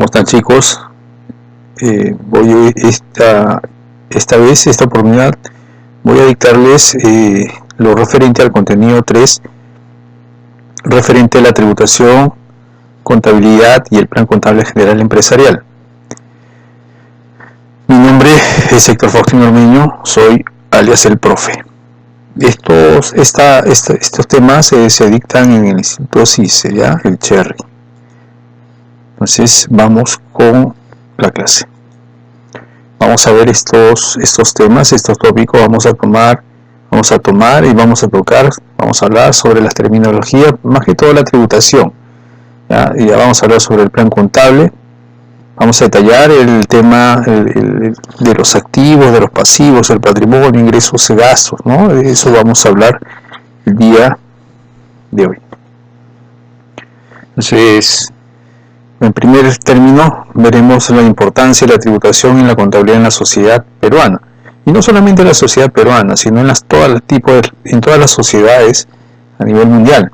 están, chicos? Esta oportunidad voy a dictarles lo referente al contenido 3, referente a la tributación, contabilidad y el plan contable general empresarial. Mi nombre es Héctor Faustino Ormeño, soy alias el profe. Estos temas se dictan en el Instituto CICE, ¿ya? El Cherry. Entonces vamos con la clase. Vamos a ver estos temas, estos tópicos. Vamos a tomar y vamos a tocar, vamos a hablar sobre las terminologías, más que todo la tributación. Ya vamos a hablar sobre el plan contable. Vamos a detallar el tema de los activos, de los pasivos, el patrimonio, ingresos y gastos, ¿no? De eso vamos a hablar el día de hoy. Entonces, en primer término, veremos la importancia de la tributación en la contabilidad en la sociedad peruana. Y no solamente en la sociedad peruana, sino en todas las sociedades a nivel mundial.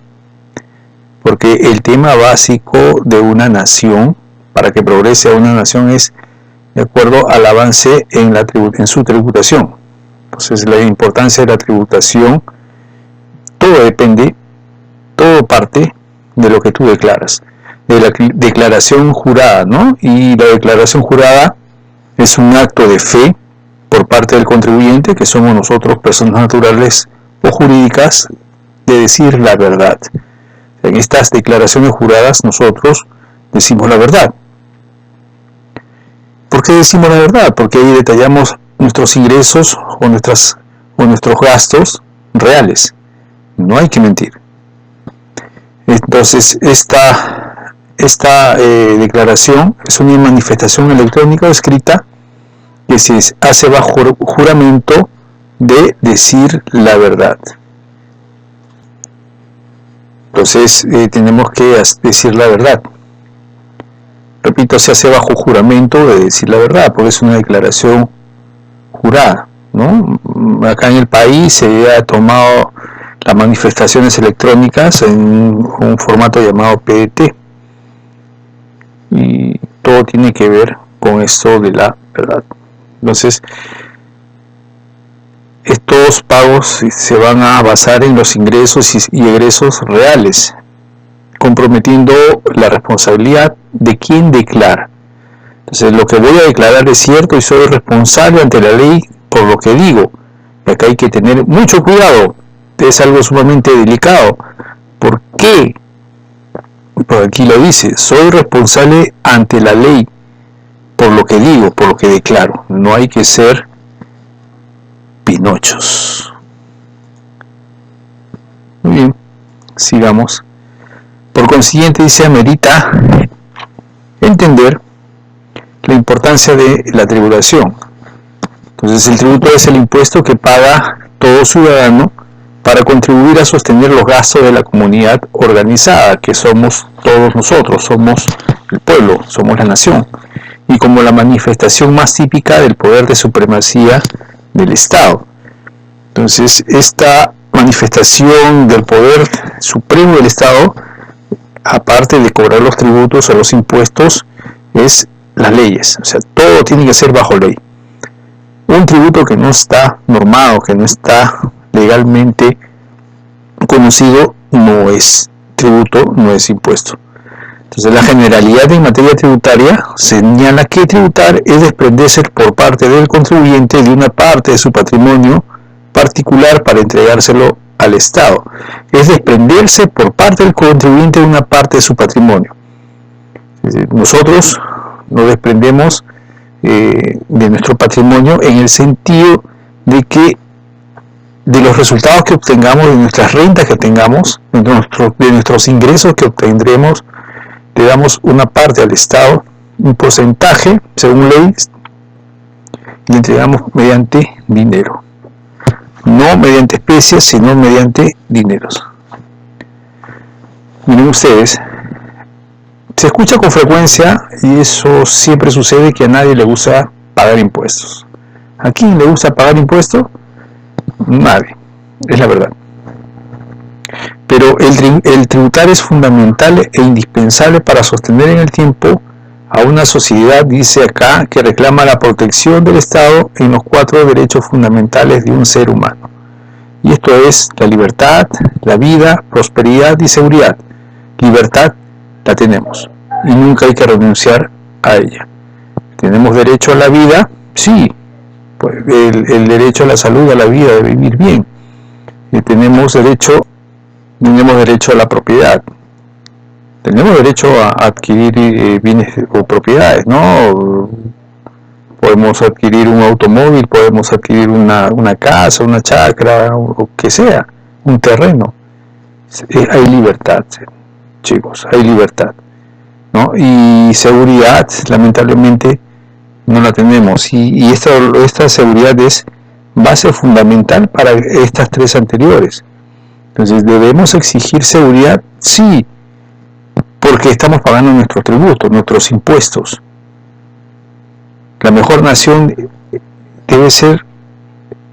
Porque el tema básico de una nación, para que progrese a una nación, es de acuerdo al avance en su tributación. Entonces, la importancia de la tributación, todo parte de lo que tú declaras, de la declaración jurada, ¿no? Y la declaración jurada es un acto de fe por parte del contribuyente, que somos nosotros, personas naturales o jurídicas, de decir la verdad. En estas declaraciones juradas nosotros decimos la verdad. ¿Por qué decimos la verdad? Porque ahí detallamos nuestros ingresos o nuestros gastos reales. No hay que mentir. Entonces, esta declaración es una manifestación electrónica o escrita que se hace bajo juramento de decir la verdad. Entonces, tenemos que decir la verdad. Repito, se hace bajo juramento de decir la verdad, porque es una declaración jurada, ¿no? Acá en el país se ha tomado las manifestaciones electrónicas en un formato llamado PET. Y todo tiene que ver con esto de la verdad. Entonces, estos pagos se van a basar en los ingresos y egresos reales, comprometiendo la responsabilidad de quien declara. Entonces, lo que voy a declarar es cierto y soy responsable ante la ley por lo que digo. Y acá hay que tener mucho cuidado, es algo sumamente delicado. ¿Por qué? Por aquí lo dice, soy responsable ante la ley por lo que digo, por lo que declaro. No hay que ser pinochos. Muy bien, sigamos. Por consiguiente, dice, amerita entender la importancia de la tributación. Entonces, el tributo es el impuesto que paga todo ciudadano para contribuir a sostener los gastos de la comunidad organizada, que somos todos nosotros, somos el pueblo, somos la nación, y como la manifestación más típica del poder de supremacía del Estado. Entonces, esta manifestación del poder supremo del Estado, aparte de cobrar los tributos o los impuestos, es las leyes. O sea, todo tiene que ser bajo ley. Un tributo que no está normado, que no está legalmente conocido, no es tributo, no es impuesto. Entonces, la generalidad en materia tributaria señala que tributar es desprenderse por parte del contribuyente de una parte de su patrimonio particular para entregárselo al Estado. Es desprenderse por parte del contribuyente de una parte de su patrimonio. Nosotros nos desprendemos de nuestro patrimonio en el sentido de que de los resultados que obtengamos, de nuestras rentas que tengamos, de nuestros ingresos que obtendremos, le damos una parte al Estado, un porcentaje, según ley, y le entregamos mediante dinero. No mediante especies, sino mediante dineros. Miren ustedes, se escucha con frecuencia, y eso siempre sucede, que a nadie le gusta pagar impuestos. ¿A quién le gusta pagar impuestos? Nadie, es la verdad. Pero el tributar es fundamental e indispensable para sostener en el tiempo a una sociedad, dice acá, que reclama la protección del Estado en los 4 derechos fundamentales de un ser humano. Y esto es la libertad, la vida, prosperidad y seguridad. Libertad la tenemos y nunca hay que renunciar a ella. ¿Tenemos derecho a la vida? Sí, pues el derecho a la salud, a la vida, de vivir bien. Tenemos derecho a la propiedad. Tenemos derecho a adquirir bienes o propiedades, ¿no? Podemos adquirir un automóvil, podemos adquirir una casa, una chacra, o que sea, un terreno. Hay libertad, chicos, hay libertad, ¿no? Y seguridad, lamentablemente, no la tenemos. Y esta seguridad es base fundamental para estas 3 anteriores. Entonces, ¿debemos exigir seguridad? Sí, porque estamos pagando nuestros tributos, nuestros impuestos. La mejor nación debe ser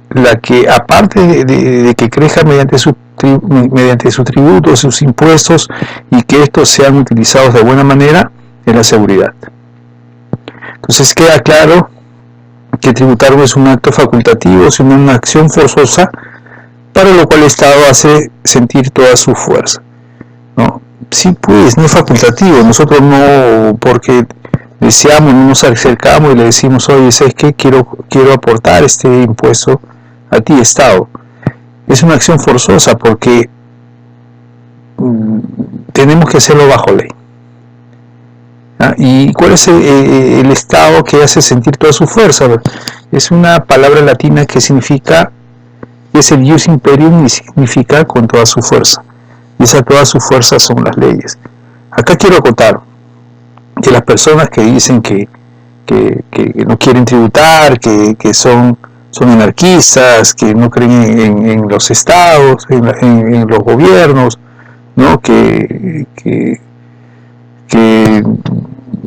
la que, aparte de que crezca mediante sus tributos, sus impuestos, y que estos sean utilizados de buena manera, es la seguridad. Entonces queda claro que tributar no es un acto facultativo, sino una acción forzosa, para lo cual el Estado hace sentir toda su fuerza, ¿no? Sí, pues, no es facultativo. Nosotros no, porque deseamos, no nos acercamos y le decimos, oye, ¿sabes qué? Quiero aportar este impuesto a ti, Estado. Es una acción forzosa porque tenemos que hacerlo bajo ley. ¿Ah? ¿Y cuál es el Estado que hace sentir toda su fuerza? Es una palabra latina que significa, es el ius imperium, y significa con toda su fuerza. Y esa toda su fuerza son las leyes. Acá quiero acotar que las personas que dicen que no quieren tributar, que son anarquistas, que no creen en los estados, en los gobiernos, ¿no? que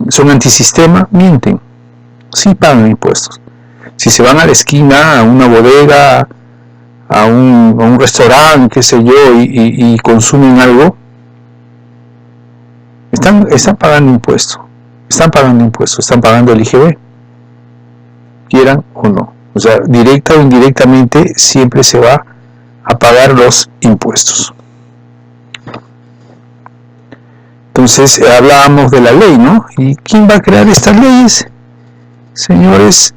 son antisistema, mienten. Sí pagan impuestos. Si se van a la esquina, a una bodega, a un restaurante, qué sé yo, y consumen algo, están pagando impuestos. Están pagando el IGB, quieran o no. O sea, directa o indirectamente, siempre se va a pagar los impuestos. Entonces, hablábamos de la ley, ¿no? ¿Y quién va a crear estas leyes? Señores,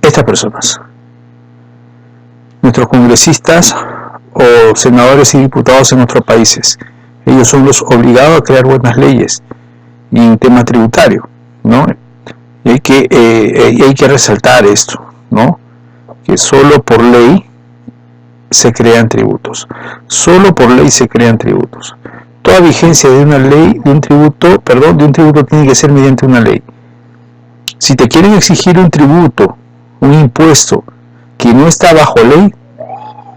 estas personas. Nuestros congresistas o senadores y diputados en nuestros países. Ellos son los obligados a crear buenas leyes y en tema tributario, ¿no? Y hay que resaltar esto, ¿no? Que solo por ley se crean tributos. Solo por ley se crean tributos. Toda vigencia de una ley, de un tributo tiene que ser mediante una ley. Si te quieren exigir un tributo, un impuesto que no está bajo ley,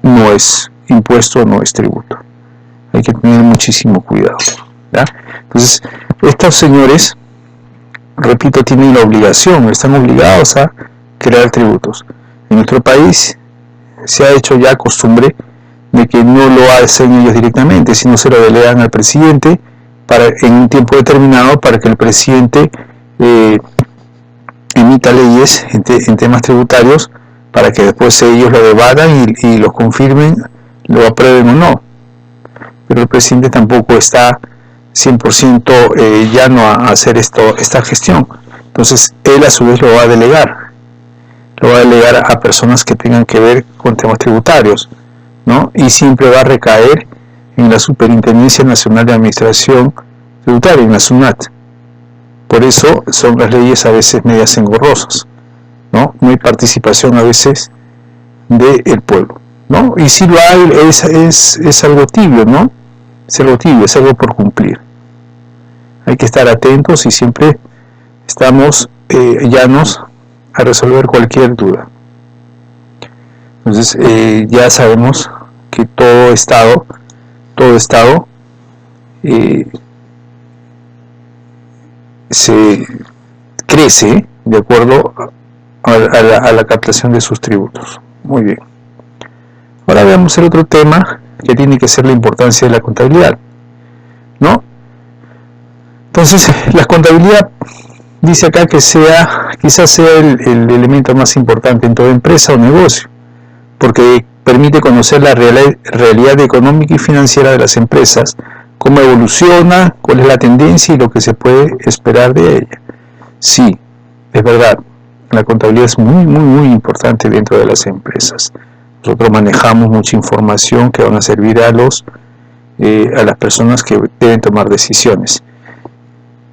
no es impuesto, no es tributo. Hay que tener muchísimo cuidado, ¿ya? Entonces, estos señores, repito, tienen la obligación, están obligados a crear tributos. En nuestro país se ha hecho ya costumbre de que no lo hacen ellos directamente, sino se lo delegan al presidente en un tiempo determinado, para que el presidente emita leyes en temas tributarios, para que después ellos lo debatan y lo confirmen, lo aprueben o no. Pero el presidente tampoco está 100% llano a hacer esta gestión. Entonces él a su vez lo va a delegar a personas que tengan que ver con temas tributarios, ¿no? Y siempre va a recaer en la Superintendencia Nacional de Administración Tributaria, en la SUNAT. Por eso son las leyes a veces medias engorrosas, ¿no? No hay participación a veces del pueblo, ¿no? Y si lo hay, es algo tibio, ¿no? Es algo tibio, es algo por cumplir. Hay que estar atentos y siempre estamos llanos a resolver cualquier duda. Entonces ya sabemos que todo Estado se crece de acuerdo a la captación de sus tributos. Muy bien. Ahora veamos el otro tema, que tiene que ser la importancia de la contabilidad, ¿no? Entonces, la contabilidad dice acá que quizás sea el elemento más importante en toda empresa o negocio, porque permite conocer la realidad económica y financiera de las empresas, cómo evoluciona, cuál es la tendencia y lo que se puede esperar de ella. Sí, es verdad, la contabilidad es muy importante dentro de las empresas. Nosotros manejamos mucha información que van a servir a las personas que deben tomar decisiones.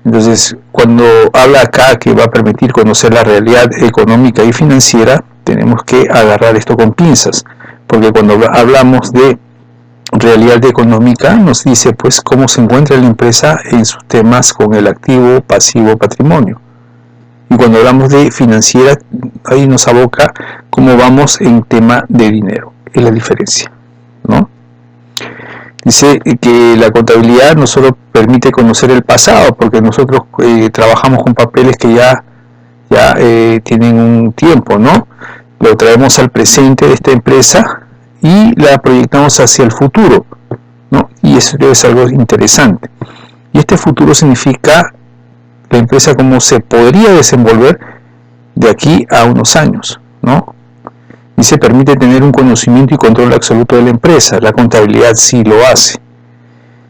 Entonces, cuando habla acá que va a permitir conocer la realidad económica y financiera, tenemos que agarrar esto con pinzas, porque cuando hablamos de realidad económica nos dice pues cómo se encuentra la empresa en sus temas con el activo, pasivo, patrimonio. Y cuando hablamos de financiera, ahí nos aboca cómo vamos en tema de dinero. Es la diferencia, ¿no? Dice que la contabilidad no solo permite conocer el pasado, porque nosotros trabajamos con papeles que ya tienen un tiempo, ¿no? Lo traemos al presente de esta empresa y la proyectamos hacia el futuro, ¿no? Y eso es algo interesante. Y este futuro significa la empresa cómo se podría desenvolver de aquí a unos años, ¿no? Y se permite tener un conocimiento y control absoluto de la empresa. La contabilidad sí lo hace.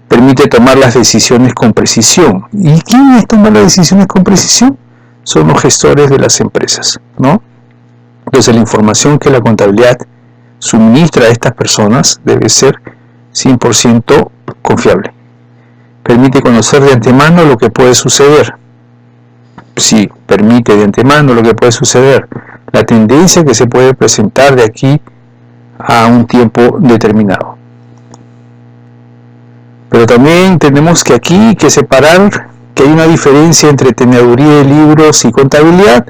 Permite tomar las decisiones con precisión. ¿Y quiénes toman las decisiones con precisión? Son los gestores de las empresas, ¿no? Entonces la información que la contabilidad suministra a estas personas debe ser 100% confiable. Permite conocer de antemano lo que puede suceder. Sí, permite de antemano lo que puede suceder. La tendencia que se puede presentar de aquí a un tiempo determinado. Pero también tenemos que aquí que separar que hay una diferencia entre teneduría de libros y contabilidad.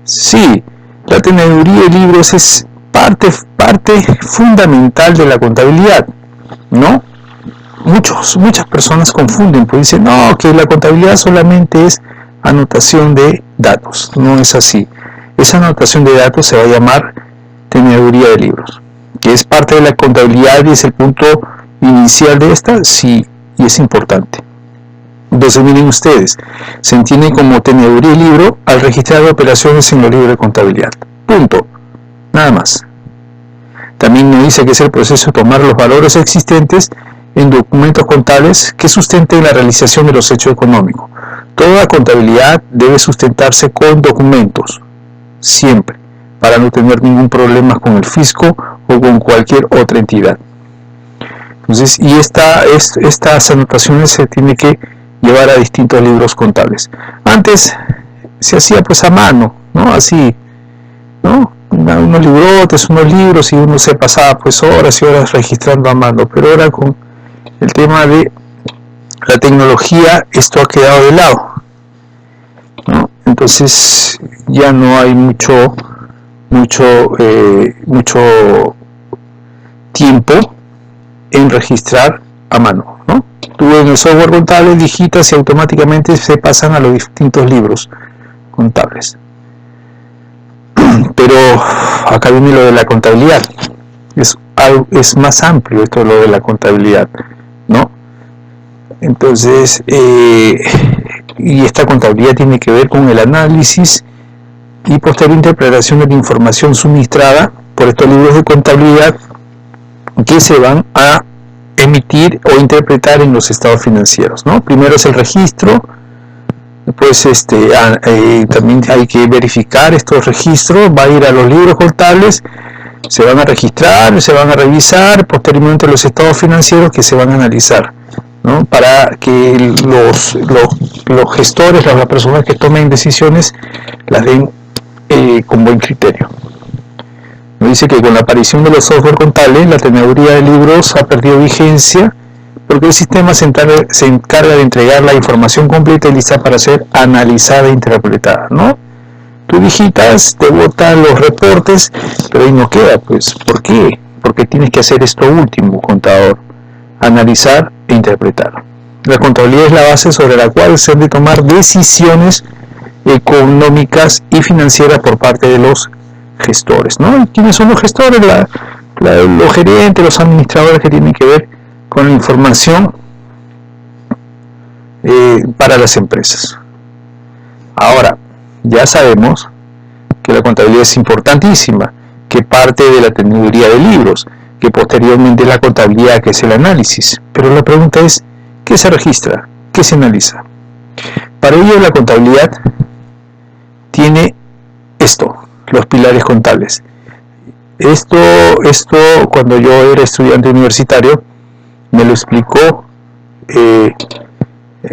Sí, la teneduría de libros es parte fundamental de la contabilidad, ¿no? Muchas personas confunden, pues dicen, no, que la contabilidad solamente es anotación de datos. No es así. Esa anotación de datos se va a llamar teneduría de libros, que es parte de la contabilidad y es el punto inicial de esta, sí, y es importante. Entonces miren ustedes, se entiende como teneduría de libro al registrar operaciones en los libros de contabilidad. Punto. Nada más. También nos dice que es el proceso de tomar los valores existentes en documentos contables que sustenten la realización de los hechos económicos. Toda contabilidad debe sustentarse con documentos, siempre, para no tener ningún problema con el fisco o con cualquier otra entidad. Entonces, y estas anotaciones se tienen que llevar a distintos libros contables. Antes se hacía pues a mano, ¿no? Así, ¿no? Unos librotes, unos libros, y uno se pasaba pues horas y horas registrando a mano, pero ahora con el tema de la tecnología esto ha quedado de lado, ¿no? Entonces ya no hay mucho tiempo en registrar a mano, ¿no? Tú en el software contable digitas y automáticamente se pasan a los distintos libros contables. Pero acá viene lo de la contabilidad. Es más amplio esto, lo de la contabilidad, ¿no? Entonces, y esta contabilidad tiene que ver con el análisis y posterior interpretación de la información suministrada por estos libros de contabilidad que se van a emitir o interpretar en los estados financieros, ¿no? Primero es el registro, después también hay que verificar estos registros, va a ir a los libros contables, se van a registrar, se van a revisar, posteriormente los estados financieros que se van a analizar, ¿no? Para que los gestores, las personas que tomen decisiones, las den con buen criterio. Nos dice que con la aparición de los software contables, la teneduría de libros ha perdido vigencia porque el sistema se encarga de entregar la información completa y lista para ser analizada e interpretada, ¿no? Tú digitas, te botan los reportes, pero ahí no queda, pues. ¿Por qué? Porque tienes que hacer esto último, contador: analizar e interpretar. La contabilidad es la base sobre la cual se han de tomar decisiones económicas y financieras por parte de los gestores, ¿no? ¿Quiénes son los gestores? Los gerentes, los administradores que tienen que ver con la información para las empresas. Ahora, ya sabemos que la contabilidad es importantísima, que parte de la teneduría de libros, que posteriormente la contabilidad, que es el análisis. Pero la pregunta es, ¿qué se registra? ¿Qué se analiza? Para ello la contabilidad tiene esto, los pilares contables. Esto cuando yo era estudiante universitario me lo explicó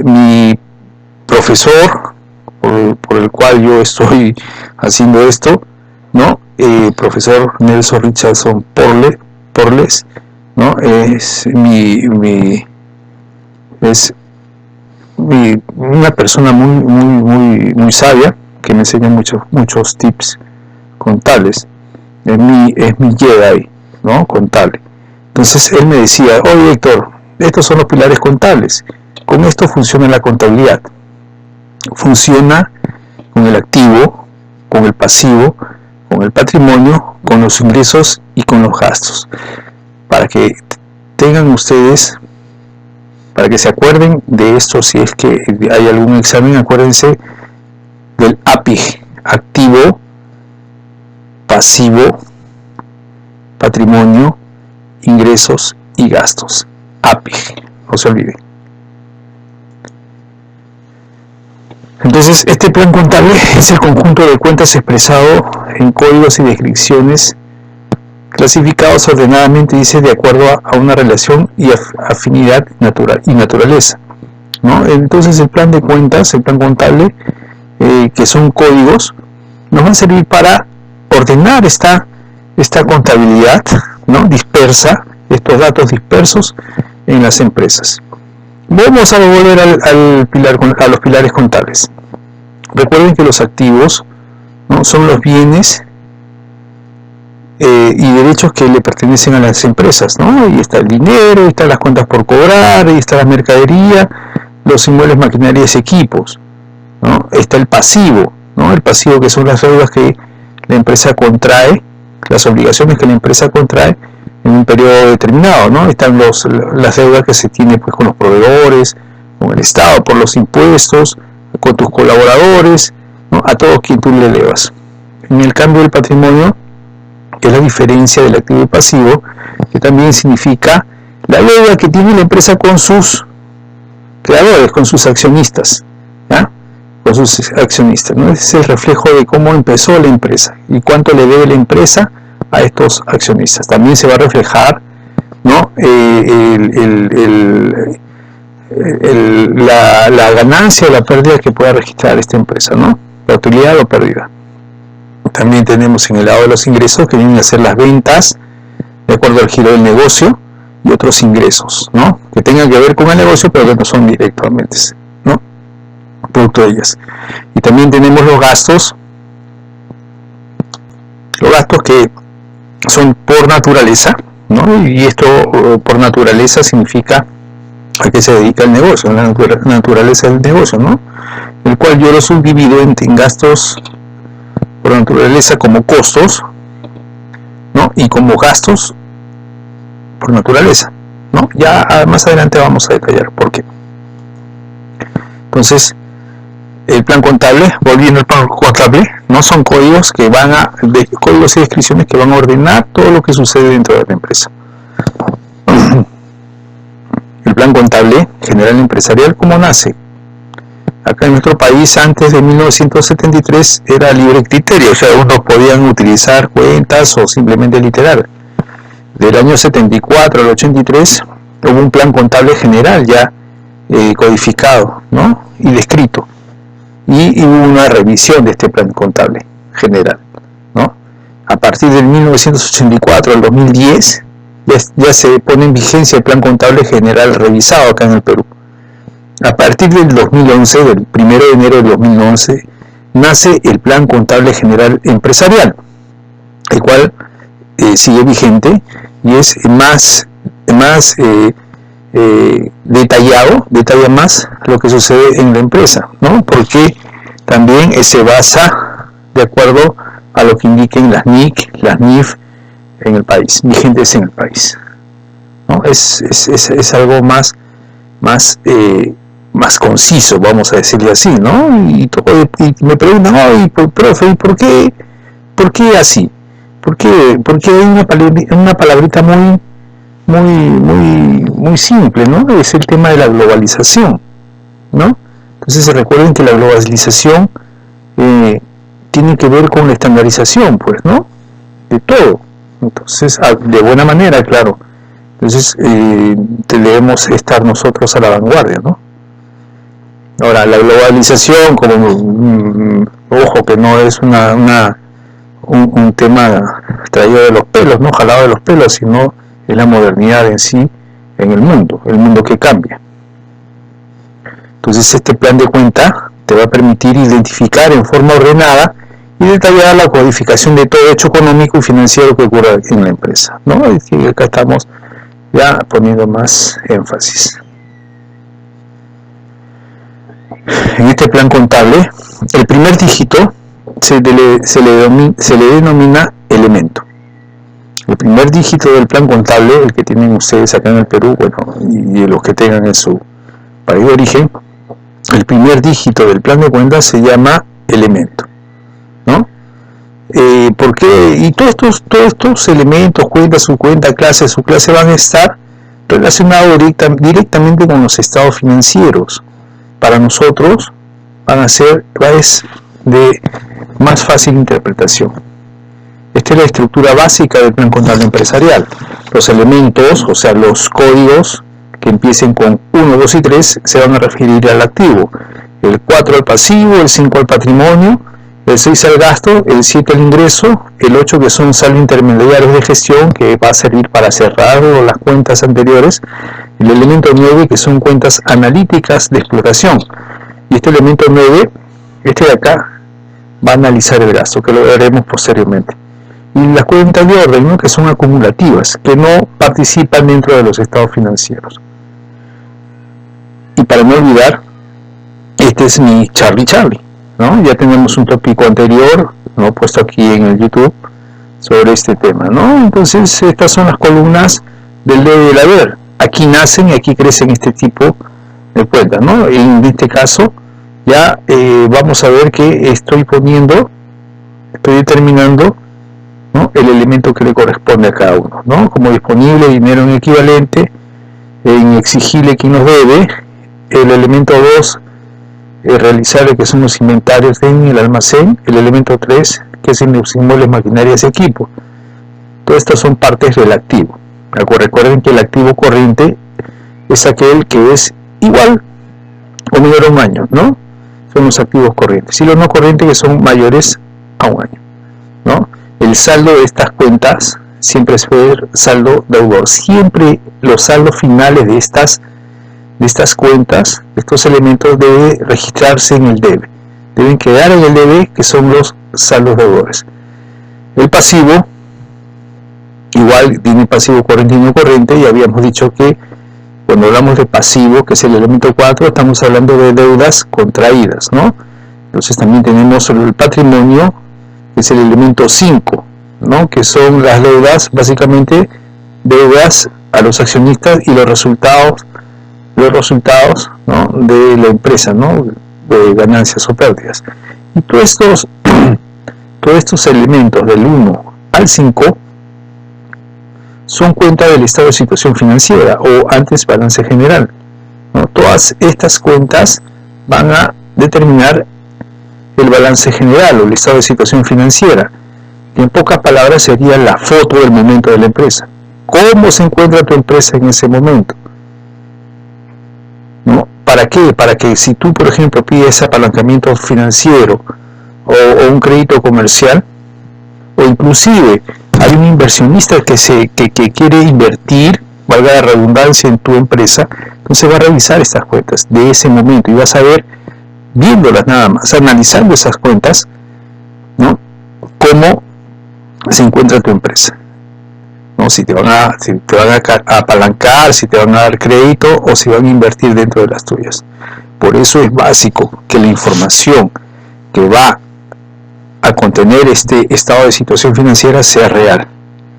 mi profesor por el cual yo estoy haciendo esto, ¿no? Profesor Nelson Richardson Porles, ¿no? Es una persona muy sabia, que me enseña muchos tips contables. Es mi Jedi, ¿no? Contable. Entonces él me decía, oye Héctor, estos son los pilares contables, con esto funciona la contabilidad, funciona con el activo, con el pasivo, con el patrimonio, con los ingresos y con los gastos. Para que tengan ustedes, para que se acuerden de esto, si es que hay algún examen, acuérdense del APIG, activo, pasivo, patrimonio, ingresos y gastos. APIG, no se olviden. Entonces, este plan contable es el conjunto de cuentas expresado en códigos y descripciones clasificados ordenadamente, dice, de acuerdo a una relación y afinidad y naturaleza, ¿no? Entonces, el plan de cuentas, el plan contable, que son códigos, nos va a servir para ordenar esta contabilidad, ¿no? Dispersa, estos datos dispersos en las empresas. Vamos a volver a los pilares contables. Recuerden que los activos, ¿no? Son los bienes y derechos que le pertenecen a las empresas, ¿no? Ahí está el dinero, ahí están las cuentas por cobrar, ahí está la mercadería, los inmuebles, maquinarias y equipos, ¿no? Está el pasivo, ¿no? El pasivo, que son las deudas que la empresa contrae, las obligaciones que la empresa contrae en un periodo determinado, ¿no? Están las deudas que se tiene, pues, con los proveedores, con el Estado, por los impuestos, con tus colaboradores, ¿no? A todo quien tú le debas. En el cambio, del patrimonio, que es la diferencia del activo y pasivo, que también significa la deuda que tiene la empresa con sus creadores, con sus accionistas, ¿ya? Con sus accionistas, ¿no? Ese es el reflejo de cómo empezó la empresa y cuánto le debe la empresa a estos accionistas. También se va a reflejar, ¿no? La ganancia o la pérdida que pueda registrar esta empresa, ¿no? La utilidad o pérdida. También tenemos en el lado de los ingresos, que vienen a ser las ventas de acuerdo al giro del negocio, y otros ingresos, ¿no? Que tengan que ver con el negocio, pero que no son directamente, ¿no? Producto de ellas. Y también tenemos los gastos que son por naturaleza, ¿no? Y esto por naturaleza significa a qué se dedica el negocio, la naturaleza del negocio, ¿no? El cual yo lo subdivido en gastos por naturaleza como costos, ¿no? Y como gastos por naturaleza, ¿no? Ya más adelante vamos a detallar por qué. Entonces, el plan contable, volviendo al plan contable, no son códigos que códigos y descripciones que van a ordenar todo lo que sucede dentro de la empresa. El plan contable general empresarial, ¿cómo nace? Acá en nuestro país, antes de 1973, era libre criterio, o sea, unos podían utilizar cuentas o simplemente literar. Del año 74 al 83 hubo un plan contable general ya codificado, ¿no? Y descrito. Y hubo una revisión de este plan contable general, ¿no? A partir del 1984 al 2010 ya se pone en vigencia el plan contable general revisado acá en el Perú. A partir del 2011, del 1 de enero del 2011, nace el plan contable general empresarial, el cual sigue vigente y es más detalla más lo que sucede en la empresa, ¿no? Porque también se basa de acuerdo a lo que indiquen las NIC, las NIF en el país, vigentes en el país, ¿no? Es algo más más conciso, vamos a decirle así, ¿no? Y me preguntan, oye, profe, ¿por qué así? ¿Por qué hay una palabrita muy simple, ¿no? Es el tema de la globalización, ¿no? Entonces recuerden que la globalización tiene que ver con la estandarización, pues, ¿no? De todo. Entonces, de buena manera, claro. Entonces, debemos estar nosotros a la vanguardia, ¿no? Ahora, la globalización, como ojo, que no es un tema traído de los pelos, no jalado de los pelos, sino es la modernidad en sí en el mundo que cambia. Entonces, este plan de cuenta te va a permitir identificar en forma ordenada y detallada la codificación de todo hecho económico y financiero que ocurra en la empresa, ¿no? Y acá estamos ya poniendo más énfasis. En este plan contable, el primer dígito se le denomina elemento. El primer dígito del plan contable, el que tienen ustedes acá en el Perú, bueno, y los que tengan en su país de origen, el primer dígito del plan de cuentas se llama elemento, ¿no? ¿Por qué? Y todos estos elementos, cuenta, su clase van a estar relacionados directamente con los estados financieros. Para nosotros es de más fácil interpretación. Esta es la estructura básica del plan contable empresarial. Los elementos, o sea, los códigos que empiecen con 1, 2 y 3 se van a referir al activo. El 4 al pasivo, el 5 al patrimonio, el 6 al gasto, el 7 al ingreso, el 8 que son saldos intermediarios de gestión, que va a servir para cerrar las cuentas anteriores, el elemento 9 que son cuentas analíticas de explotación, y este elemento 9, este de acá, va a analizar el gasto, que lo veremos posteriormente, y las cuentas de orden, ¿no? Que son acumulativas, que no participan dentro de los estados financieros. Y para no olvidar, este es mi Charlie, ¿no? Ya tenemos un tópico anterior, ¿no? Puesto aquí en el YouTube sobre este tema, ¿no? Entonces estas son las columnas del debe y del haber. Aquí nacen y aquí crecen este tipo de cuentas, ¿no? En este caso ya vamos a ver que estoy determinando, ¿no? El elemento que le corresponde a cada uno, ¿no? Como disponible, dinero en equivalente, en exigible quien nos debe, el elemento 2 realizable, que son los inventarios en el almacén, el elemento 3 que es en los inmuebles, maquinarias y equipo. Todas estas son partes del activo. Recuerden que el activo corriente es aquel que es igual o menor a un año, ¿no? Son los activos corrientes. Y los no corrientes que son mayores a un año, ¿no? El saldo de estas cuentas siempre es saldo deudor. Siempre los saldos finales de estas cuentas, estos elementos, deben registrarse en el debe. Deben quedar en el debe, que son los saldos deudores. El pasivo, igual tiene pasivo corriente y no corriente, y habíamos dicho que cuando hablamos de pasivo, que es el elemento 4, estamos hablando de deudas contraídas, ¿no? Entonces también tenemos el patrimonio, que es el elemento 5, ¿no? Que son las deudas, básicamente deudas a los accionistas y los resultados, ¿no? De la empresa, ¿no? De ganancias o pérdidas. Y todos estos elementos del 1 al 5 son cuenta del estado de situación financiera, o antes balance general, ¿no? Todas estas cuentas van a determinar el balance general o el estado de situación financiera, que en pocas palabras sería la foto del momento de la empresa. ¿Cómo se encuentra tu empresa en ese momento? ¿No? ¿Para qué? Para que si tú, por ejemplo, pides apalancamiento financiero o un crédito comercial, o inclusive hay un inversionista que quiere invertir, valga la redundancia, en tu empresa, entonces va a revisar estas cuentas de ese momento y vas a ver, viéndolas nada más, analizando esas cuentas, ¿no? Cómo se encuentra tu empresa, ¿no? Si te van a apalancar, si te van a dar crédito o si van a invertir dentro de las tuyas. Por eso es básico que la información que va a contener este estado de situación financiera sea real,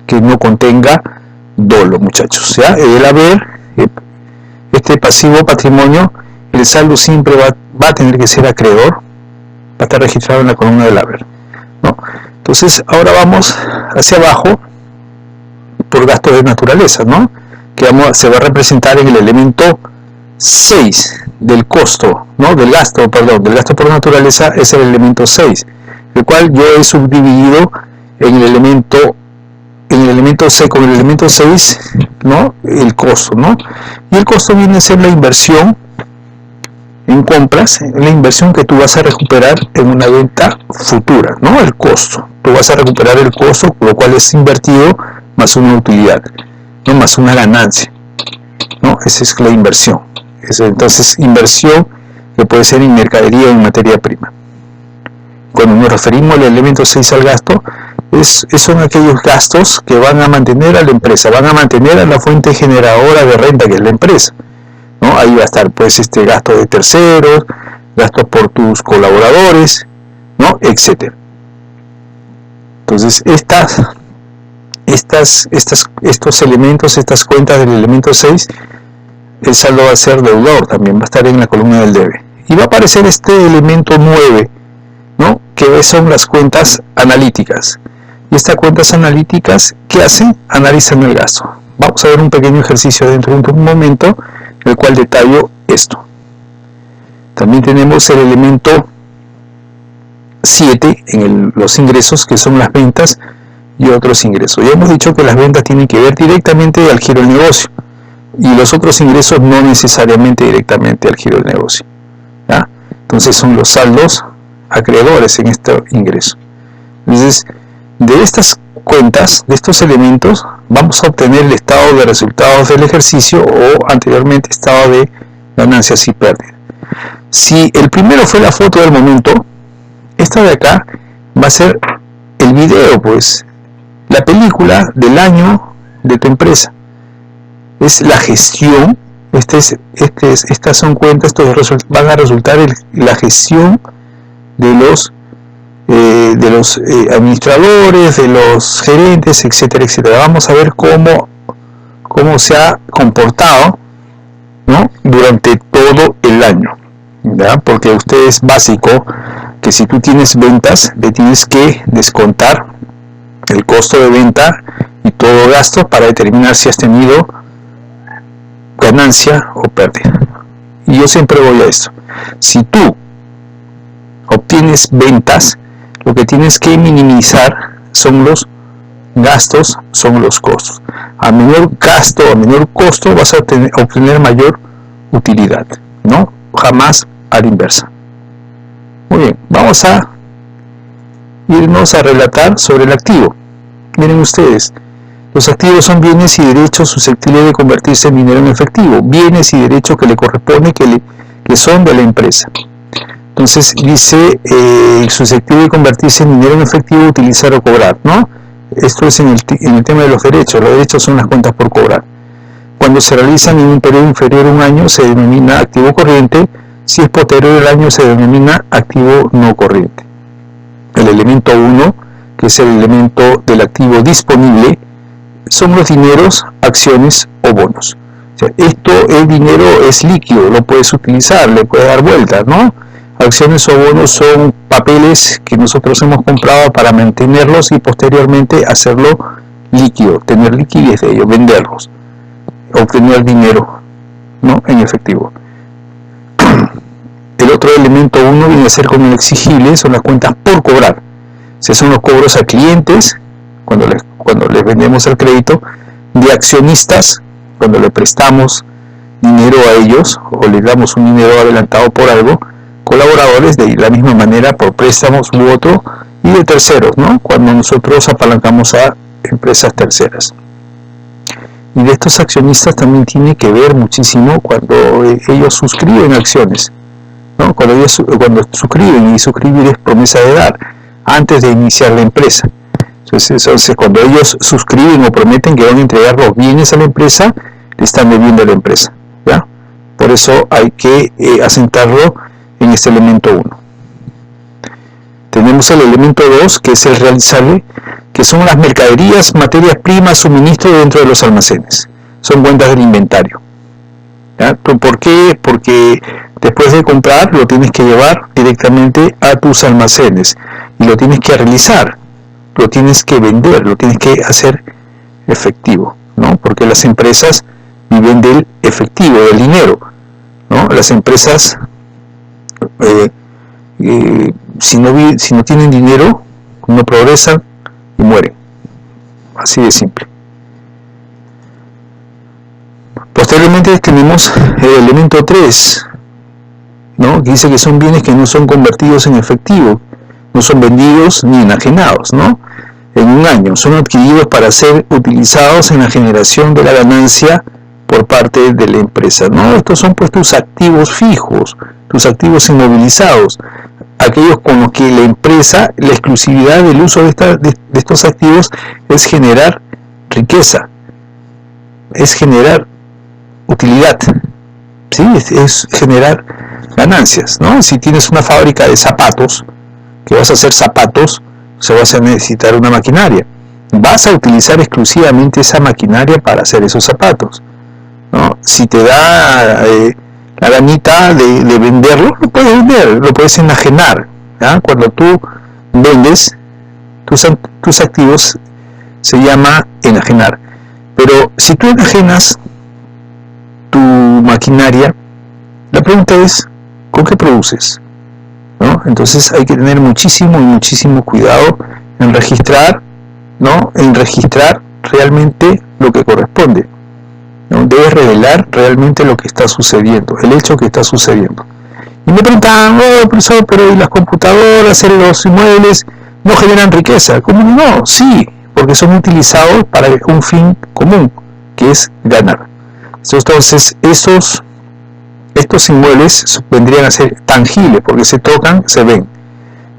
que no contenga dolo, muchachos. ¿Ya? El haber, este pasivo patrimonio, el saldo siempre va a tener que ser acreedor, va a estar registrado en la columna del haber, ¿no? Entonces ahora vamos hacia abajo por gastos de naturaleza, ¿no? Que se va a representar en el elemento 6 del costo, ¿no? Del gasto por naturaleza es el elemento 6, el cual yo he subdividido en el elemento 6, con el elemento 6, ¿no? El costo, ¿no? Y el costo viene a ser la inversión en compras, la inversión que tú vas a recuperar en una venta futura, ¿no? El costo. Tú vas a recuperar el costo, lo cual es invertido más una utilidad, ¿no? Más una ganancia, ¿no? Esa es la inversión. Entonces, inversión que puede ser en mercadería o en materia prima. Cuando nos referimos al elemento 6 al gasto, son aquellos gastos que van a mantener a la empresa, van a mantener a la fuente generadora de renta que es la empresa, ¿no? Ahí va a estar pues gasto de terceros, gastos por tus colaboradores, ¿no? Etcétera. Entonces estos elementos, estas cuentas del elemento 6, el saldo va a ser deudor, también va a estar en la columna del debe. Y va a aparecer este elemento 9, ¿no? Que son las cuentas analíticas. Y estas cuentas analíticas, ¿qué hacen? Analizan el gasto. Vamos a ver un pequeño ejercicio dentro de un momento, en el cual detallo esto. También tenemos el elemento 7 en los ingresos, que son las ventas y otros ingresos. Ya hemos dicho que las ventas tienen que ver directamente al giro del negocio, y los otros ingresos no necesariamente directamente al giro del negocio, ¿ya? Entonces son los saldos acreedores en este ingreso. Entonces, de estas cuentas, de estos elementos, vamos a obtener el estado de resultados del ejercicio, o anteriormente estado de ganancias y pérdidas. Si el primero fue la foto del momento, esta de acá va a ser el video, pues, la película del año de tu empresa. Es la gestión. Estas son cuentas, van a resultar en la gestión de los administradores, de los gerentes, etcétera, etcétera. Vamos a ver cómo se ha comportado, ¿no? Durante todo el año, ¿ya? Porque usted es básico que si tú tienes ventas, le tienes que descontar el costo de venta y todo gasto para determinar si has tenido ganancia o pérdida. Y yo siempre voy a esto: si tú obtienes ventas, lo que tienes que minimizar son los gastos, son los costos. A menor gasto, a menor costo, vas a obtener mayor utilidad, ¿no? Jamás a la inversa. Muy bien, vamos a irnos a relatar sobre el activo. Miren ustedes, los activos son bienes y derechos susceptibles de convertirse en dinero en efectivo, bienes y derechos que le corresponden, que son de la empresa. Entonces dice susceptible de convertirse en dinero en efectivo, utilizar o cobrar, ¿no? Esto es en el tema de los derechos. Los derechos son las cuentas por cobrar. Cuando se realizan en un periodo inferior a un año se denomina activo corriente. Si es posterior al año se denomina activo no corriente. El elemento 1, que es el elemento del activo disponible, son los dineros, acciones o bonos. O sea, el dinero es líquido, lo puedes utilizar, le puedes dar vueltas, ¿no? Acciones o bonos son papeles que nosotros hemos comprado para mantenerlos y posteriormente hacerlo líquido, tener liquidez de ellos, venderlos, obtener dinero, ¿no? En efectivo. El otro elemento 1 viene a ser como el exigible, son las cuentas por cobrar. O sea, son los cobros a clientes cuando les vendemos el crédito, de accionistas cuando le prestamos dinero a ellos o les damos un dinero adelantado por algo, colaboradores de la misma manera por préstamos u otro, y de terceros, ¿no? Cuando nosotros apalancamos a empresas terceras. Y de estos accionistas también tiene que ver muchísimo cuando ellos suscriben acciones, ¿no? Cuando suscriben, y suscribir es promesa de dar antes de iniciar la empresa. Entonces cuando ellos suscriben o prometen que van a entregar los bienes a la empresa, le están debiendo a la empresa, ¿ya? Por eso hay que asentarlo en este elemento 1. Tenemos el elemento 2, que es el realizable, que son las mercaderías, materias primas, suministro dentro de los almacenes. Son cuentas del inventario. ¿Ya? ¿Por qué? Porque después de comprar lo tienes que llevar directamente a tus almacenes y lo tienes que realizar, lo tienes que vender, lo tienes que hacer efectivo, ¿no? Porque las empresas viven del efectivo, del dinero, ¿no? Las empresas si no tienen dinero no progresan y mueren, así de simple. Posteriormente tenemos el elemento 3, ¿no? Que dice que son bienes que no son convertidos en efectivo, no son vendidos ni enajenados, ¿no? En un año, son adquiridos para ser utilizados en la generación de la ganancia por parte de la empresa, ¿no? Estos son pues tus activos fijos, tus activos inmovilizados, aquellos con los que la empresa, la exclusividad del uso de estos activos es generar riqueza, es generar utilidad, ¿sí? Es generar ganancias, ¿no? Si tienes una fábrica de zapatos, que vas a hacer zapatos, se vas a necesitar una maquinaria. Vas a utilizar exclusivamente esa maquinaria para hacer esos zapatos, ¿no? Si te da la ganita de venderlo, lo puedes vender, lo puedes enajenar, ¿ya? Cuando tú vendes tus activos se llama enajenar. Pero si tú enajenas tu maquinaria, la pregunta es, ¿con qué produces? ¿No? Entonces hay que tener muchísimo cuidado en registrar, ¿no? En registrar realmente lo que corresponde, ¿no? Debes revelar realmente lo que está sucediendo, el hecho que está sucediendo. Y me preguntan, profesor, pero ¿y las computadoras, los inmuebles no generan riqueza? ¿Cómo no? Sí, porque son utilizados para un fin común, que es ganar. Entonces estos inmuebles vendrían a ser tangibles, porque se tocan, se ven.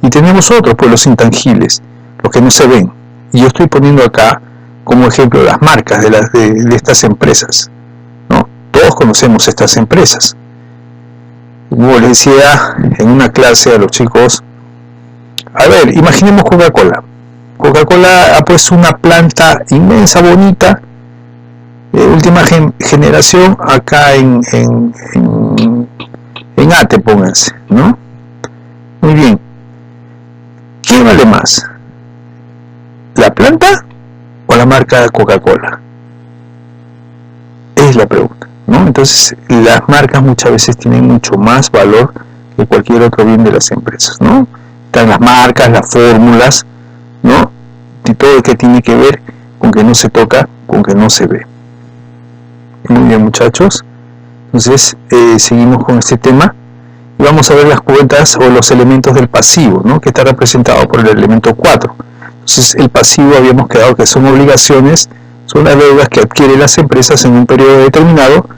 Y tenemos otros, pues los intangibles, los que no se ven. Y yo estoy poniendo acá como ejemplo las marcas de estas empresas, ¿no? Todos conocemos estas empresas. Como les decía en una clase a los chicos, a ver, imaginemos Coca-Cola. Coca-Cola ha puesto una planta inmensa, bonita, última generación, acá en Ate, pónganse, ¿no? Muy bien. ¿Qué vale más? ¿La planta o la marca Coca-Cola? Es la pregunta, ¿no? Entonces, las marcas muchas veces tienen mucho más valor que cualquier otro bien de las empresas, ¿no? Están las marcas, las fórmulas, ¿no? Y todo lo que tiene que ver con que no se toca, con que no se ve. Muy bien, muchachos. Entonces, seguimos con este tema y vamos a ver las cuentas o los elementos del pasivo, ¿no? Que está representado por el elemento 4. Entonces, el pasivo habíamos quedado que son obligaciones, son las deudas que adquieren las empresas en un periodo determinado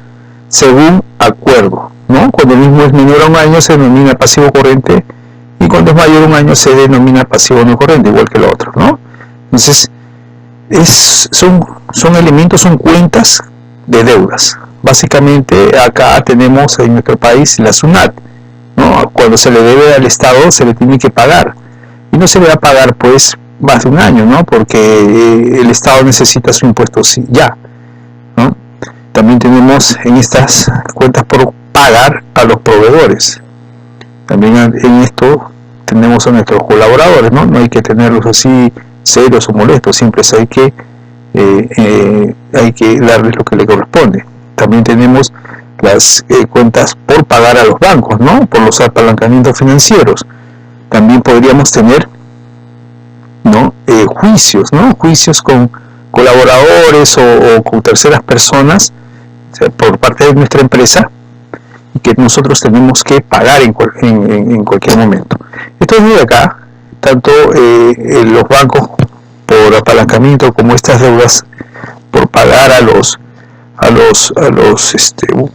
según acuerdo, ¿no? Cuando el mismo es menor a un año se denomina pasivo corriente y cuando es mayor a un año se denomina pasivo no corriente, igual que el otro, ¿no? Entonces, son elementos, son cuentas de deudas. Básicamente acá tenemos en nuestro país la SUNAT, ¿no? Cuando se le debe al Estado se le tiene que pagar y no se le va a pagar pues más de un año, ¿no? Porque el Estado necesita su impuesto ya, ¿no? También tenemos en estas cuentas por pagar a los proveedores. También en esto tenemos a nuestros colaboradores, ¿no? No hay que tenerlos así serios o molestos, siempre hay que darles lo que le corresponde. También tenemos las cuentas por pagar a los bancos, ¿no? Por los apalancamientos financieros. También podríamos tener, ¿no? Juicios, ¿no? Juicios con colaboradores o con terceras personas, o sea, por parte de nuestra empresa, y que nosotros tenemos que pagar en cualquier momento. Entonces, de acá, tanto los bancos por apalancamiento como estas deudas por pagar a los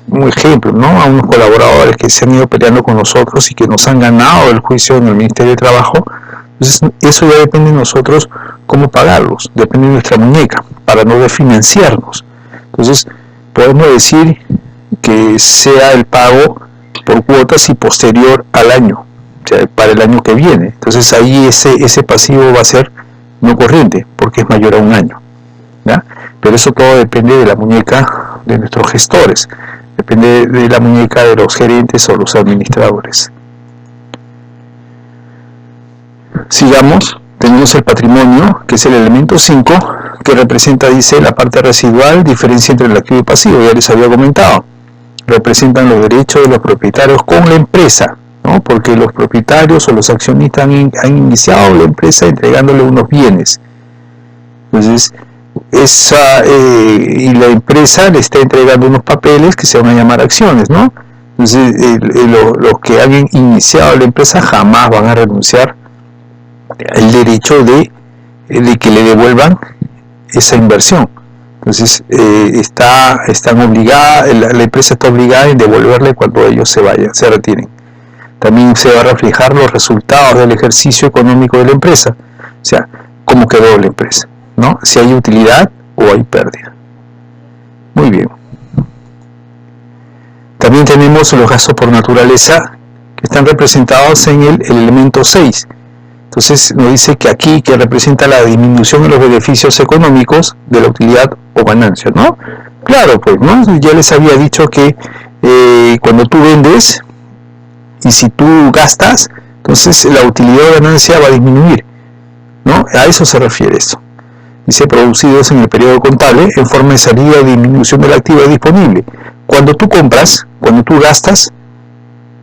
un ejemplo, ¿no? A unos colaboradores que se han ido peleando con nosotros y que nos han ganado el juicio en el Ministerio de Trabajo. Entonces, eso ya depende de nosotros cómo pagarlos, depende de nuestra muñeca, para no desfinanciarnos. Entonces, podemos decir que sea el pago por cuotas y posterior al año, o sea, para el año que viene. Entonces, ahí ese pasivo va a ser no corriente, porque es mayor a un año, ¿ya? Pero eso todo depende de la muñeca de nuestros gestores. depende de la muñeca de los gerentes o los administradores. Sigamos, tenemos el patrimonio, que es el elemento 5, que representa, dice, la parte residual, diferencia entre el activo y pasivo, ya les había comentado. Representan los derechos de los propietarios con la empresa, ¿no? Porque los propietarios o los accionistas han iniciado la empresa entregándole unos bienes. Entonces, y la empresa le está entregando unos papeles que se van a llamar acciones, ¿no? Entonces, los que han iniciado la empresa jamás van a renunciar al derecho de que le devuelvan esa inversión. Entonces, están obligadas, la empresa está obligada en devolverle cuando ellos se vayan, se retiren. También se va a reflejar los resultados del ejercicio económico de la empresa, o sea, cómo quedó la empresa, ¿no? Si hay utilidad o hay pérdida. Muy bien. También tenemos los gastos por naturaleza, que están representados en el elemento 6. Entonces nos dice que aquí, que representa la disminución de los beneficios económicos de la utilidad o ganancia, ¿no? Claro, pues, ¿no? Ya les había dicho que cuando tú vendes y si tú gastas, entonces la utilidad o ganancia va a disminuir, ¿no? A eso se refiere esto. Dice, producidos en el periodo contable en forma de salida o disminución de la actividad disponible. Cuando tú compras, cuando tú gastas,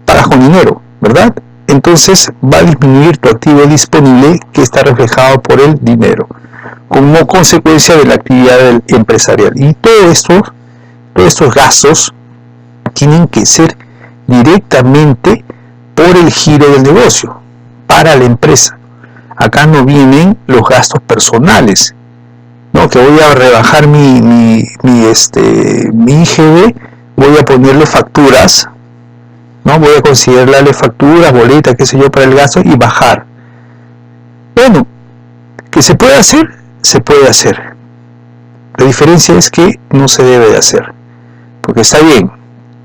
pagas con dinero, ¿verdad? Entonces va a disminuir tu activo disponible, que está reflejado por el dinero, como consecuencia de la actividad empresarial. Y todos estos gastos tienen que ser directamente por el giro del negocio, para la empresa. Acá no vienen los gastos personales, ¿no? Que voy a rebajar mi IGB, voy a ponerle facturas, ¿no? Voy a considerarle facturas, boletas, qué sé yo, para el gasto y bajar. Bueno, que se puede hacer, se puede hacer. La diferencia es que no se debe de hacer, porque está bien,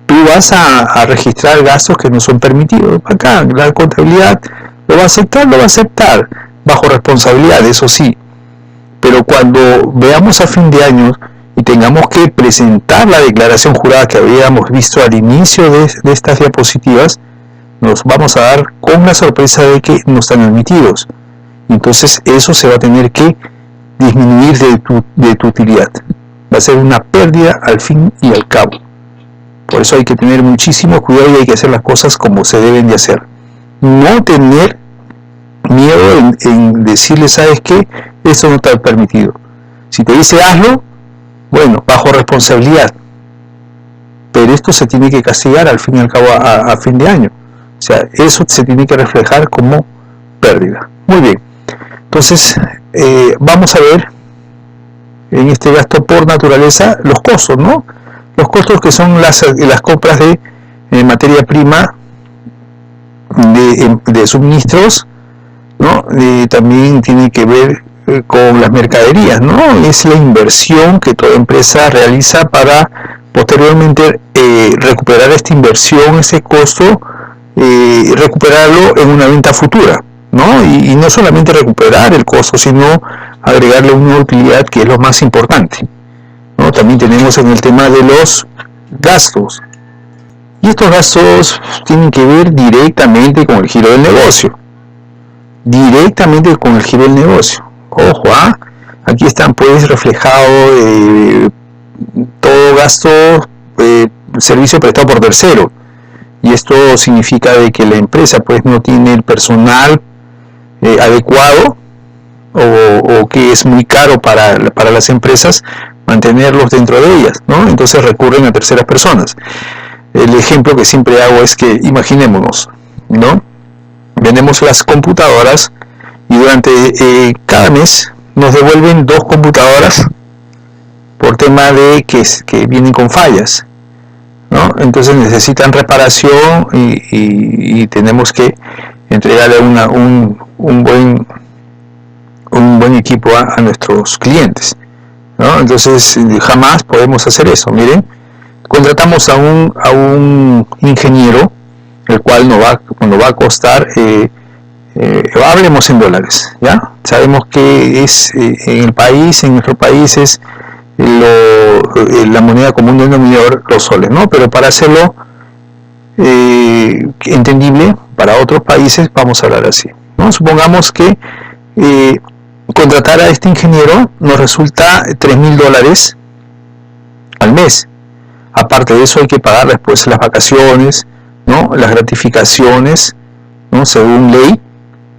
tú vas a registrar gastos que no son permitidos. Acá la contabilidad lo va a aceptar, bajo responsabilidad, eso sí. Pero cuando veamos a fin de año y tengamos que presentar la declaración jurada que habíamos visto al inicio de estas diapositivas, nos vamos a dar con la sorpresa de que no están admitidos. Entonces eso se va a tener que disminuir de tu utilidad. Va a ser una pérdida al fin y al cabo. Por eso hay que tener muchísimo cuidado y hay que hacer las cosas como se deben de hacer. No tener miedo en decirle, ¿sabes qué? Esto no está permitido. Si te dice hazlo, bueno, bajo responsabilidad. Pero esto se tiene que castigar al fin y al cabo a fin de año. O sea, eso se tiene que reflejar como pérdida. Muy bien. Entonces, vamos a ver en este gasto por naturaleza los costos, ¿no? Los costos que son las compras de materia prima, de suministros, ¿no? También tiene que ver con las mercaderías, ¿no? Es la inversión que toda empresa realiza para posteriormente recuperar esta inversión, ese costo, y recuperarlo en una venta futura, ¿no? Y no solamente recuperar el costo, sino agregarle una utilidad, que es lo más importante, ¿no? También tenemos en el tema de los gastos. Y estos gastos tienen que ver directamente con el giro del negocio. Directamente con el giro del negocio. Ojo, aquí están pues reflejado todo gasto, servicio prestado por tercero. Y esto significa de que la empresa pues no tiene el personal adecuado, o que es muy caro para las empresas mantenerlos dentro de ellas, ¿no? Entonces recurren a terceras personas. El ejemplo que siempre hago es que imaginémonos, ¿no? Vendemos las computadoras y durante cada mes nos devuelven 2 computadoras por tema de que vienen con fallas, ¿no? Entonces necesitan reparación y tenemos que entregarle un buen equipo a nuestros clientes, ¿no? Entonces jamás podemos hacer eso. Miren, contratamos a un ingeniero, el cual nos va a costar, hablemos en dólares, ¿ya? Sabemos que es en nuestro país es la moneda común denominador, los soles, ¿no? Pero para hacerlo entendible para otros países, vamos a hablar así, ¿no? Supongamos que contratar a este ingeniero nos resulta $3.000 al mes. Aparte de eso hay que pagar después las vacaciones, ¿no? Las gratificaciones, ¿no? Según ley,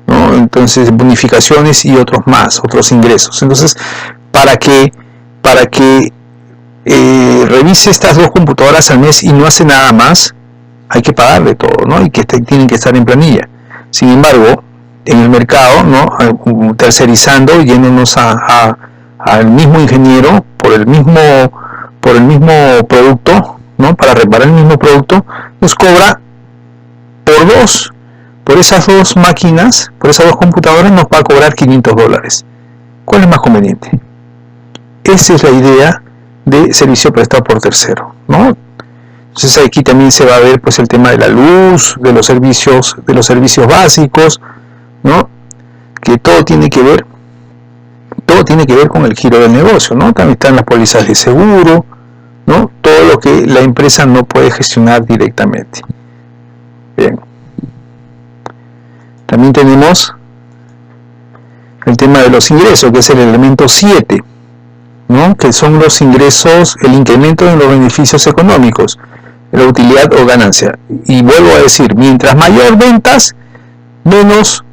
¿no? Entonces bonificaciones y otros ingresos. Entonces para que revise estas 2 computadoras al mes y no hace nada más, hay que pagarle todo, ¿no? Y que tienen que estar en planilla. Sin embargo, en el mercado, ¿no? Tercerizando, yéndonos al mismo ingeniero por el mismo producto, ¿no? Para reparar el mismo producto, nos cobra por esas 2 máquinas, por esas 2 computadoras, nos va a cobrar $500. ¿Cuál es más conveniente? Esa es la idea de servicio prestado por tercero, ¿no? Entonces aquí también se va a ver pues el tema de la luz, de los servicios básicos, ¿no? Que todo tiene que ver con el giro del negocio, ¿no? También están las pólizas de seguro, ¿no? Todo lo que la empresa no puede gestionar directamente. Bien. También tenemos el tema de los ingresos, que es el elemento 7, ¿no? Que son los ingresos, el incremento en los beneficios económicos, la utilidad o ganancia. Y vuelvo a decir, mientras mayor ventas, menos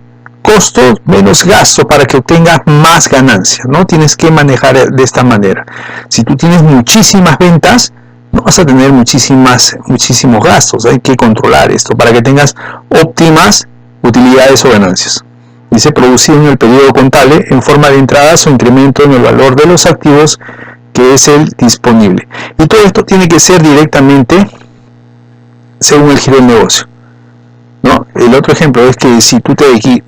costos, menos gasto para que obtengas más ganancia, ¿no? Tienes que manejar de esta manera. Si tú tienes muchísimas ventas, no vas a tener muchísimos gastos. Hay que controlar esto para que tengas óptimas utilidades o ganancias. Dice producido en el periodo contable en forma de entradas o incremento en el valor de los activos, que es el disponible. Y todo esto tiene que ser directamente según el giro del negocio, ¿no? El otro ejemplo es que si tú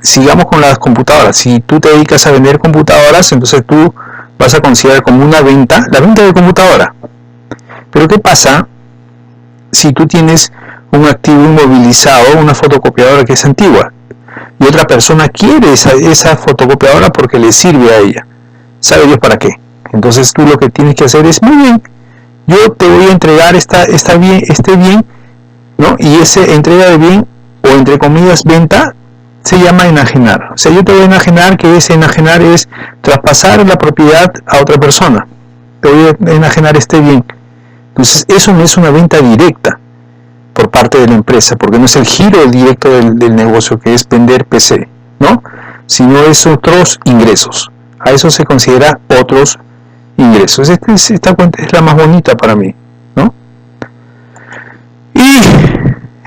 sigamos con las computadoras, si tú te dedicas a vender computadoras, entonces tú vas a considerar como una venta la venta de computadora. Pero ¿qué pasa si tú tienes un activo inmovilizado, una fotocopiadora que es antigua, y otra persona quiere esa fotocopiadora porque le sirve a ella? ¿Sabe Dios para qué? Entonces tú lo que tienes que hacer es, muy bien, yo te voy a entregar este bien, ¿no? Y esa entrega de bien, o entre comillas venta, se llama enajenar. O sea, yo te voy a enajenar, que ese enajenar es traspasar la propiedad a otra persona. Te voy a enajenar este bien. Entonces eso no es una venta directa por parte de la empresa, porque no es el giro directo del negocio, que es vender PC, ¿no? Sino es otros ingresos. A eso se considera otros ingresos. Esta cuenta es la más bonita para mí, ¿no? Y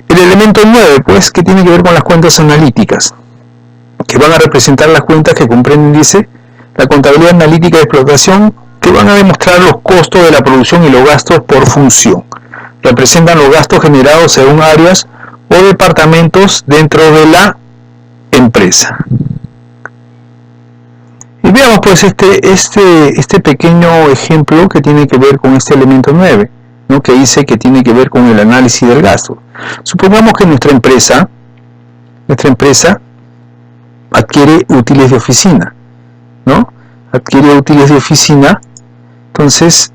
el elemento 9, pues, que tiene que ver con las cuentas analíticas, que van a representar las cuentas que comprenden, dice, la contabilidad analítica de explotación, que van a demostrar los costos de la producción y los gastos por función. Representan los gastos generados según áreas o departamentos dentro de la empresa. Y veamos pues este pequeño ejemplo que tiene que ver con este elemento 9, ¿no? Que dice que tiene que ver con el análisis del gasto. Supongamos que nuestra empresa adquiere útiles de oficina, ¿no? Adquiere útiles de oficina. Entonces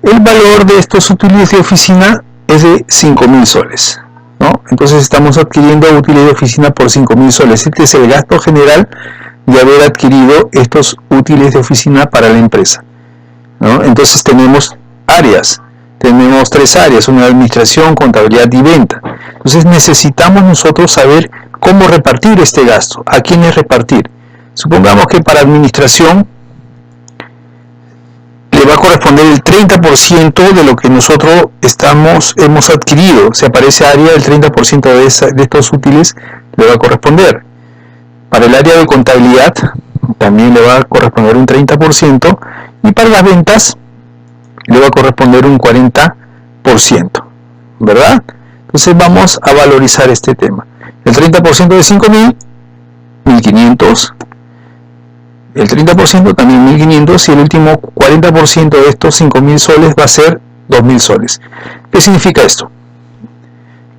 el valor de estos útiles de oficina es de 5.000 soles, ¿no? Entonces estamos adquiriendo útiles de oficina por 5.000 soles. Este es el gasto general de haber adquirido estos útiles de oficina para la empresa, ¿no? Entonces tenemos áreas, tenemos 3 áreas, una administración, contabilidad y venta. Entonces necesitamos nosotros saber cómo repartir este gasto, a quiénes repartir. Supongamos que para administración le va a corresponder el 30% de lo que nosotros hemos adquirido. Si aparece área, el 30% de estos útiles le va a corresponder. Para el área de contabilidad también le va a corresponder un 30%, y para las ventas le va a corresponder un 40%, ¿verdad? Entonces vamos a valorizar este tema. El 30% de 5.000, 1.500. El 30% también 1.500, y el último 40% de estos 5.000 soles va a ser 2.000 soles. ¿Qué significa esto?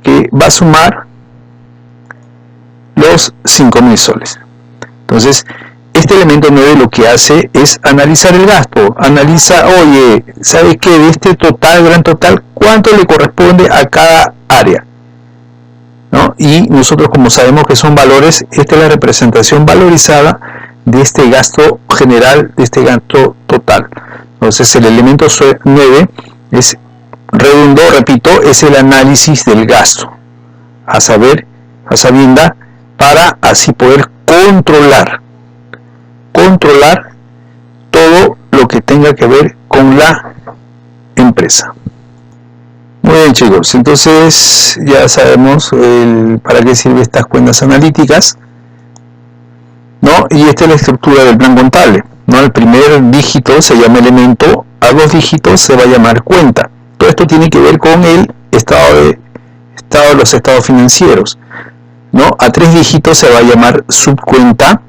Que va a sumar los 5.000 soles. Entonces, este elemento 9 lo que hace es analizar el gasto. Analiza, oye, ¿sabes qué? De este total, gran total, ¿cuánto le corresponde a cada área? ¿No? Y nosotros, como sabemos que son valores, esta es la representación valorizada de este gasto general, de este gasto total. Entonces el elemento 9 es redondo, repito, es el análisis del gasto, a sabienda, para así poder controlar todo lo que tenga que ver con la empresa. Muy bien, chicos, entonces ya sabemos para qué sirven estas cuentas analíticas, ¿no? Y esta es la estructura del plan contable, ¿no? El primer dígito se llama elemento, a 2 dígitos se va a llamar cuenta. Todo esto tiene que ver con el estado de los estados financieros, ¿no? A 3 dígitos se va a llamar subcuenta,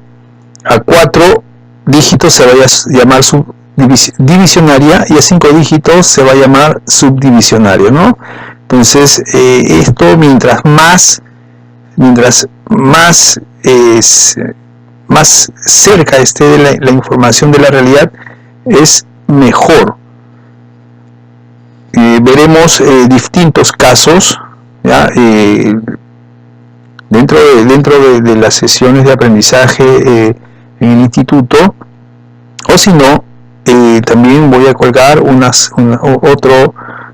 a 4 dígitos se va a llamar divisionaria y a 5 dígitos se va a llamar subdivisionario, ¿no? Entonces esto mientras más cerca esté de la información de la realidad, es mejor. Veremos distintos casos, ¿ya? Dentro de las sesiones de aprendizaje en el instituto, o si no, también voy a colgar otro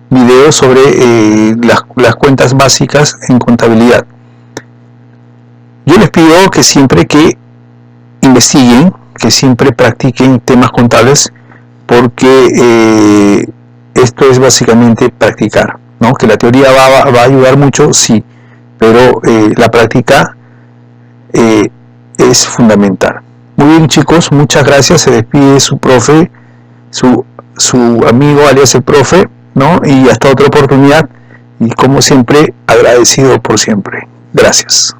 video sobre las cuentas básicas en contabilidad. Yo les pido que siempre que investiguen, que siempre practiquen temas contables, porque esto es básicamente practicar, ¿no? Que la teoría va a ayudar mucho, sí, pero la práctica es fundamental. Muy bien, chicos, muchas gracias. Se despide su profe, su amigo alias el profe, ¿no? Y hasta otra oportunidad, y como siempre, agradecido por siempre. Gracias.